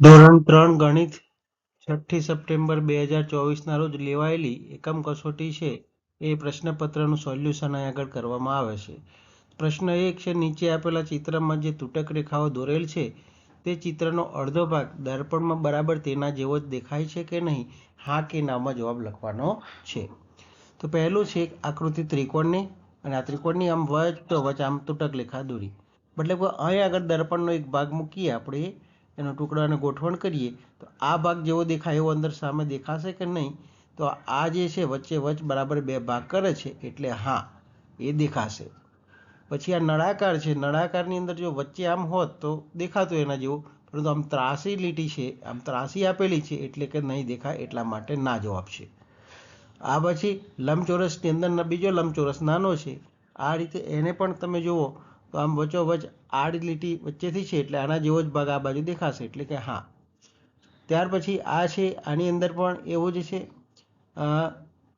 ધોરણ 3 ગણિત 6 સપ્ટેમ્બર 2024ના રોજ લેવાયેલી એકમ કસોટી છે એ પ્રશ્નપત્રનું સોલ્યુશન અહીં આગળ કરવામાં આવે છે. પ્રશ્ન 1 છે, નીચે આપેલા ચિત્રમાં જે તૂટક રેખાઓ દોરેલ છે તે ચિત્રનો અડધો ભાગ દર્પણમાં બરાબર તેના જેવો જ દેખાય છે કે નહીં? હા કે નામાં જવાબ લખવાનો છે. તો પહેલું છે આકૃતિ ત્રિકોણની, અને આ ત્રિકોણની આમ વચ આમ તૂટક રેખા દોરી. મતલબ કે અહીં આગળ દર્પણનો એક ભાગ મૂકીએ આપણે, એનો ટુકડાને ગોઠવણ કરીએ તો આ ભાગ જેવો દેખાય એવો અંદર સામે દેખાશે કે નહીં? તો આ જે છે વચ્ચે વચ બરાબર બે ભાગ કરે છે એટલે હા એ દેખાશે. પછી આ નળાકાર છે, નળાકારની અંદર જો વચ્ચે આમ હોત તો દેખાતું એના જેવું, પરંતુ આમ ત્રાસી લીટી છે, આમ ત્રાસી આપેલી છે એટલે કે નહીં દેખાય, એટલા માટે ના જવાબ છે. આ પછી લંબચોરસની અંદર બીજો લંબચોરસ નાનો છે, આ રીતે એને પણ તમે જુઓ તો આમ વચ્ચોવચ આડી લીટી વચ્ચેથી છે એટલે આના જેવો જ ભાગ આ બાજુ દેખાશે એટલે કે હા. ત્યાર પછી આ છે, આની અંદર પણ એવું જ છે,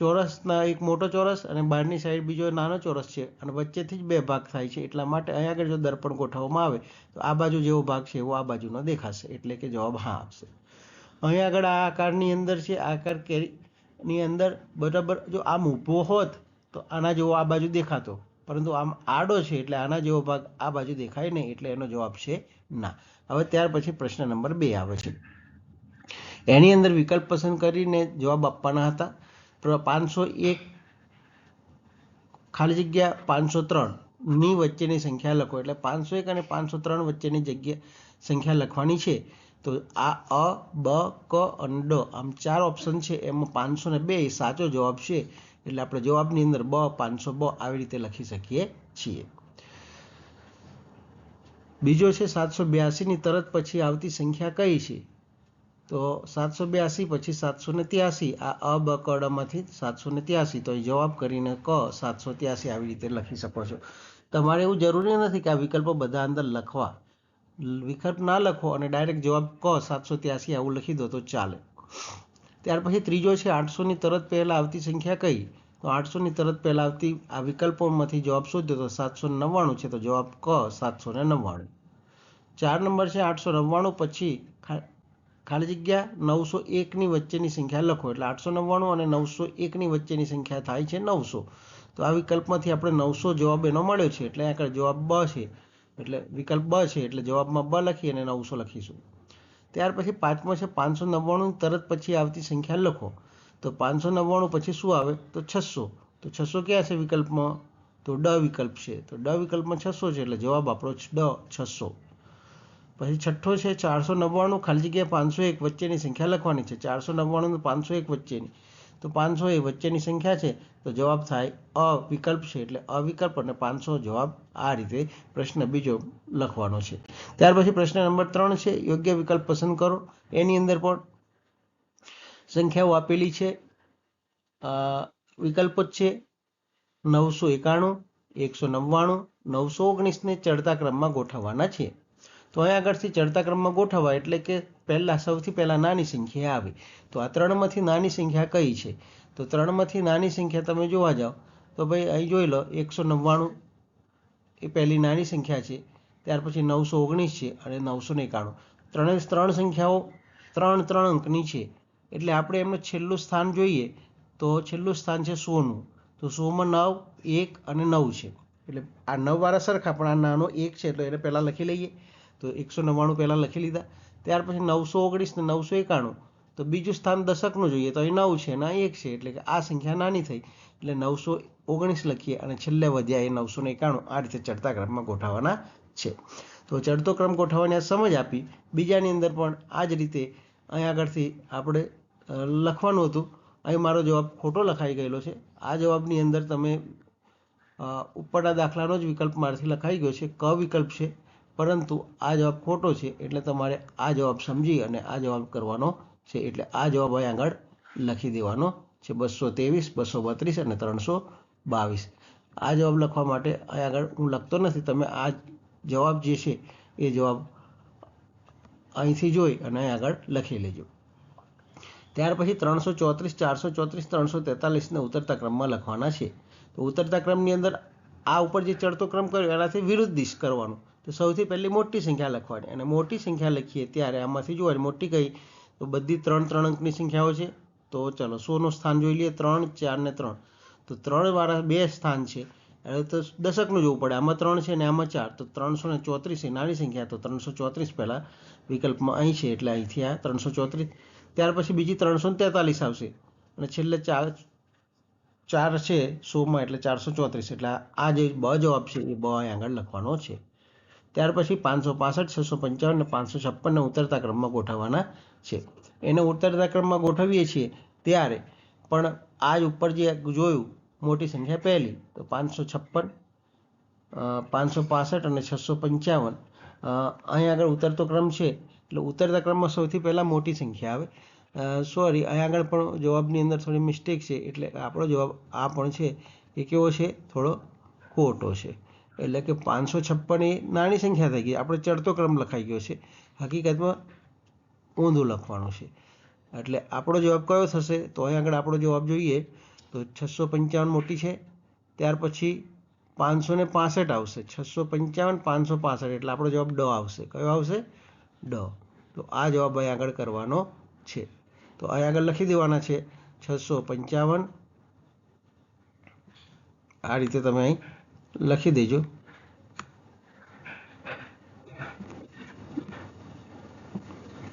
ચોરસના એક મોટો ચોરસ અને બહારની સાઈડ બીજો નાનો ચોરસ છે અને વચ્ચેથી જ બે ભાગ થાય છે, એટલા માટે અહીં આગળ જો દર્પણ ગોઠવવામાં આવે તો આ બાજુ જેવો ભાગ છે એવો આ બાજુનો દેખાશે એટલે કે જવાબ હા આવશે. અહીં આગળ આ આકારની અંદર છે, આકાર કેરીની અંદર બરાબર જો આમ ઊભો હોત તો આના જેવો આ બાજુ દેખાતો, પરંતુ આમ આડો છે એટલે આના જેવો ભાગ આ બાજુ દેખાય નહીં, એટલે એનો જવાબ છે ના. હવે ત્યાર પછી પ્રશ્ન નંબર 2 આવે છે. એની અંદર વિકલ્પ પસંદ કરીને જવાબ આપવાના હતા. 501 ખાલી જગ્યા 503 ની વચ્ચેની સંખ્યા લખો. એટલે 501 અને 503 વચ્ચેની સંખ્યા લખવાની છે. તો આ અ, બ, ક અને ડ આમ 4 ઓપ્શન છે, એમાં 502 એ સાચો જવાબ છે, એટલે આપણે જવાબની અંદર 502 આવી રીતે લખી શકીએ છીએ. બીજો છે 782ની તરત પછી આવતી સંખ્યા કઈ છે? તો 782 પછી 783, આ અ, બ, ક, ડ માંથી 783, તો જવાબ કરીને ક 783 આવી રીતે લખી શકો છો. તમારે એવું જરૂરી નથી કે આ વિકલ્પો બધા અંદર લખવા, વિકલ્પ ના લખો અને ડાયરેક્ટ જવાબ ક 783 આવું લખી દો તો ચાલે. ત્યાર પછી ત્રીજો છે 800ની તરત પહેલા આવતી સંખ્યા કઈ? તો 800ની તરત પહેલા આવતી આ વિકલ્પોમાંથી જવાબ શોધ્યો તો 799 છે, તો જવાબ ક 799. 4 નંબર છે 899 પછી ખાલી જગ્યા 901ની વચ્ચેની સંખ્યા લખો. એટલે 899 અને 901ની વચ્ચેની સંખ્યા થાય છે 900. તો આ વિકલ્પમાંથી આપણે 900 જવાબ એનો મળ્યો છે, એટલે આગળ જવાબ બ છે, એટલે વિકલ્પ બ છે, એટલે જવાબમાં બ લખી અને 900 લખીશું. ત્યાર પછી પાંચમો છે 599 તરત પછી આવતી સંખ્યા લખો. તો 599 પછી શું આવે? તો 600. તો 600 ક્યાં છે વિકલ્પમાં? તો ડ વિકલ્પ છે, તો ડ વિકલ્પમાં 600 છે, એટલે જવાબ આપણો ડ 600. પછી છઠ્ઠો છે 499 ખાલી જગ્યા 501 વચ્ચેની સંખ્યા લખવાની છે. 499 501 વચ્ચેની, તો 501 વચ્ચેની સંખ્યા છે, તો જવાબ થાય અ વિકલ્પ છે, એટલે અવિકલ્પ અને 500 જવાબ આ રીતે પ્રશ્ન બીજો લખવાનો છે. ત્યાર પછી પ્રશ્ન નંબર 3 છે, યોગ્ય વિકલ્પ પસંદ કરો. એની અંદર પણ સંખ્યાઓ આપેલી છે, વિકલ્પો છે 991, 199, 919 ને ચડતા ક્રમમાં ગોઠવવાના છે. તો અહીં આગળથી ચડતા ક્રમમાં ગોઠવવા એટલે કે સૌથી પહેલાં નાની સંખ્યા આવે. તો આ 3માંથી નાની સંખ્યા કઈ છે? તો 3માંથી નાની સંખ્યા તમે જોવા જાઓ તો ભાઈ અહીં જોઈ લો, 199 એ પહેલી નાની સંખ્યા છે, ત્યાર પછી 919 છે અને 991. ત્રણ સંખ્યાઓ 3 અંકની છે, એટલે આપણે એમનું છેલ્લું સ્થાન જોઈએ તો છેલ્લું સ્થાન છે 100નું. તો 100માં 9, 1 અને 9 છે, એટલે આ 9 વાળા સરખા, પણ આ નાનો 1 છે એટલે એને પહેલાં લખી લઈએ. તો 199 પહેલાં લખી લીધા. ત્યાર પછી 919 ને 991, તો બીજું સ્થાન દશકનું જોઈએ તો અહીં 9 છે અને અહીં 1 છે, એટલે કે આ સંખ્યા નાની થઈ, એટલે 919 લખીએ અને છેલ્લે વધ્યા એ 991. આ રીતે ચડતા ક્રમમાં ગોઠવવાના છે. તો ચડતો ક્રમ ગોઠવવાની સમજ આપી. બીજાની અંદર પણ આ જ રીતે અહીં આગળથી આપણે લખવાનું હતું. અહીં મારો જવાબ ખોટો લખાઈ ગયેલો છે. આ જવાબની અંદર તમે ઉપરના દાખલાનો જ વિકલ્પ મારાથી લખાઈ ગયો છે, ક વિકલ્પ છે, પરંતુ આ જવાબ ખોટો છે, એટલે તમારે આ જવાબ સમજી અને આ જવાબ કરવાનો છે. એટલે આ જવાબ અહીં આગળ લખી દેવાનો છે, 223, 232 અને 322. આ જવાબ લખવા માટે અહીં આગળ હું લખતો નથી, તમે આ જવાબ જે છે એ જવાબ અહીંથી જોઈ અને અહીં આગળ લખી લેજો. ત્યાર પછી 334, 434, 343ને ઉતરતા ક્રમમાં લખવાના છે. તો ઉતરતા ક્રમની અંદર આ ઉપર જે ચડતો ક્રમ કર્યો એનાથી વિરુદ્ધ દિશ કરવાનો. તો તો સૌથી પહેલી મોટી સંખ્યા લખવાની, અને મોટી સંખ્યા લખીએ ત્યારે આમાંથી જોવાની મોટી કઈ, તો બધી 3 અંકની સંખ્યાઓ છે. તો ચલો 100નું સ્થાન જોઈ લઈએ, 3, 4 ને 3. તો 3 વાળા 2 સ્થાન છે, એટલે તો દશકનું જોવું પડે. આમાં 3 છે ને આમાં 4, તો 334 એ નાની સંખ્યા, તો 334 પહેલા વિકલ્પમાં અહીં છે એટલે અહીંથી આ 334. ત્યાર પછી બીજી 343 આવશે, અને છેલ્લે 4 છે 100માં એટલે 434, એટલે આ જે બ જવાબ છે એ બ અહીં આગળ લખવાનો છે. ત્યાર પછી 565, 655 અને 556ને ઉતરતા ક્રમમાં ગોઠવવાના છે. એને ઉતરતા ક્રમમાં ગોઠવીએ છીએ ત્યારે પણ આ જ ઉપર જે જોયું મોટી સંખ્યા પહેલી, તો 556, 565 અને 655 અહીં આગળ ઉતરતો ક્રમ છે, એટલે ઉતરતા ક્રમમાં સૌથી પહેલાં મોટી સંખ્યા આવે. સોરી, અહીં આગળ પણ જવાબની અંદર થોડી મિસ્ટેક છે, એટલે આપણો જવાબ આ પણ છે એ કેવો છે, થોડો ખોટો છે. એટલે કે 556 એ નાની સંખ્યા થઈ ગઈ, આપણે ચડતો ક્રમ લખાઈ ગયો છે, હકીકતમાં ઊંધું લખવાનું છે. એટલે આપણો જવાબ કયો થશે, તો અહીં આગળ આપણો જવાબ જોઈએ તો 655 મોટી છે. ત્યાર પછી 565 આવશે, 655, 565, એટલે આપણો જવાબ ડ આવશે. કયો આવશે? ડ. તો આ જવાબ અહીં આગળ કરવાનો છે. તો અહીં આગળ લખી દેવાના છે 655. આ રીતે તમે અહીં લખી દેજો.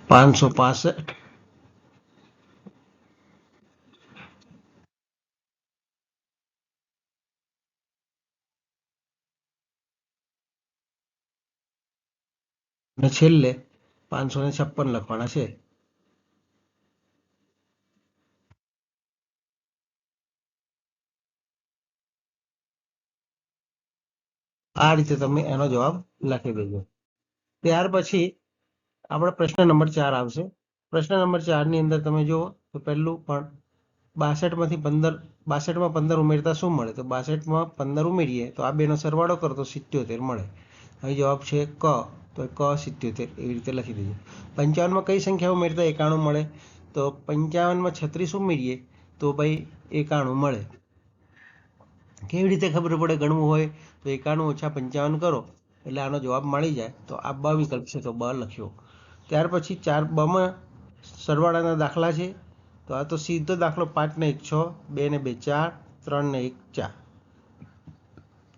$565 અને છેલ્લે 556 લખવાના છે. આ રીતે તમે એનો જવાબ લખી દેજો. ત્યાર પછી આપણે પ્રશ્ન નંબર 4 આવશે. પ્રશ્ન નંબર 4 ની અંદર તમે જુઓ તો પહેલું પણ 62માંથી 15, 62માં 15 ઉમેરતા શું મળે, તો 62માં 15 ઉમેરીએ તો આ બેનો સરવાળો કરો તો 77 મળે. અહીં જવાબ છે ક, તો ક 77 એવી રીતે લખી દેજો. 55માં કઈ સંખ્યા ઉમેરતા 91 મળે, તો 55માં 36 ઉમેરીએ તો ભાઈ 91 મળે. કેવી રીતે ખબર પડે ગણવું હોય, તો 91 ઓછા 55 કરો એટલે આનો જવાબ મળી જાય. તો આ બ વિકલ્પ છે, તો બ લખ્યો. ત્યાર પછી 4બમાં સરવાળાના દાખલા છે, તો આ તો સીધો દાખલો 5 ને 1 6, 2 ને 2 4, 3 ને 1 4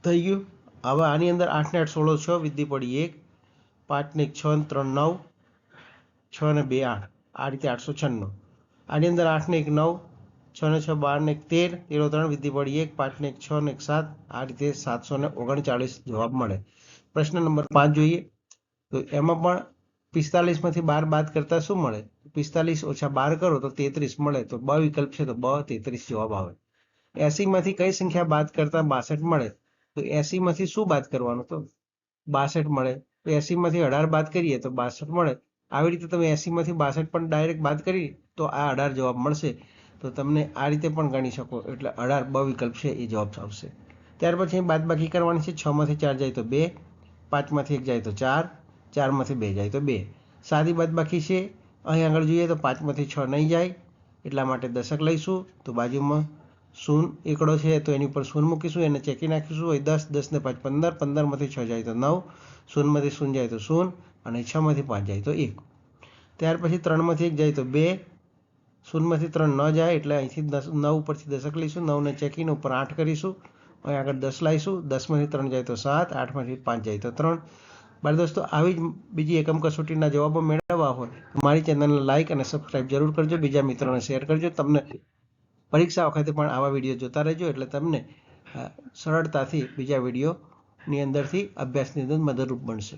થઈ ગયું. હવે આની અંદર 8 ને 8 16 6, વિધિ પડી 1, 5 ને 1 6 ને 3 9, 6 ને 2 8, આ રીતે 896. આની અંદર 8 ને 1 9, 6 ને 6 12 ને 1 13, 0 3, વિધિ પડી 1, 5 ને 1 6 ને 1 7, આ રીતે 739 જવાબ મળે. પ્રશ્ન નંબર 5 જોઈએ તો એમાં પણ 45માંથી 12 બાદ કરતા શું મળે, 45 ઓછા 12 કરો તો 33 મળે. તો બ વિકલ્પ છે, તો બ 33 જવાબ આવે. 80માંથી કઈ સંખ્યા બાદ કરતા 62 મળે, તો 80માંથી શું બાદ કરવાનું, તો 62 મળે. તો 80માંથી 18 બાદ કરીએ તો 62 મળે. આવી રીતે તમે 80માંથી 62 પણ ડાયરેક્ટ બાદ કરી તો આ 18 જવાબ મળશે. તો તમને આ રીતે પણ ગણી શકો, એટલે 18 બ વિકલ્પ છે એ જવાબ આવશે. ત્યાર પછી બાદબાકી કરવાની છે. 6માંથી 4 જાય તો 2, 5માંથી 1 જાય તો 4, 4માંથી 2 જાય તો 2. સાદી બાદબાકી છે. અહીં આગળ જોઈએ તો 5માંથી 6 નહીં જાય, એટલા માટે દશક લઈશું. તો બાજુમાં શૂન એકડો છે, તો એની ઉપર શૂન મૂકીશું, એને ચેકી નાખીશું. અહીં 10, 10 ને 5 15, 15માંથી 6 જાય તો 9, શૂનમાંથી શૂન જાય તો શૂન, અને 6માંથી 5 જાય તો 1. ત્યાર પછી 3માંથી 1 જાય તો 2, શૂનમાંથી 3 ન જાય એટલે અહીંથી 9 ઉપરથી દશક લઈશું, 9ને ચેકીને ઉપર 8 કરીશું. અહીં આગળ 10 લાવીશું, 10માંથી 3 જાય તો 7, 8માંથી 5 જાય તો 3. બાળ દોસ્તો, આવી જ બીજી એકમ કસોટીના જવાબો મેળવવા હોય તો મારી ચેનલને લાઇક અને સબસ્ક્રાઇબ જરૂર કરજો. બીજા મિત્રોને શેર કરજો. તમને પરીક્ષા વખતે પણ આવા વિડીયો જોતા રહેજો, એટલે તમને સરળતાથી બીજા વિડીયોની અંદરથી અભ્યાસની અંદર મદદરૂપ બનશે.